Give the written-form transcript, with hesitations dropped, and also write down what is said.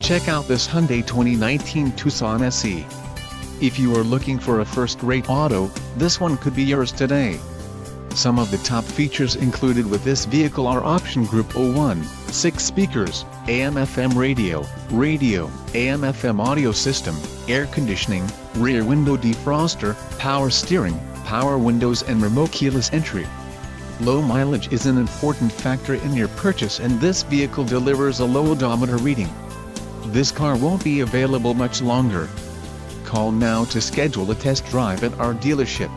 Check out this Hyundai 2019 Tucson SE. If you are looking for a first-rate auto, this one could be yours today. Some of the top features included with this vehicle are option group 01, 6 speakers, AM/FM radio, AM/FM audio system, air conditioning, rear window defroster, power steering, power windows and remote keyless entry. Low mileage is an important factor in your purchase, and this vehicle delivers a low odometer reading. This car won't be available much longer. Call now to schedule a test drive at our dealership.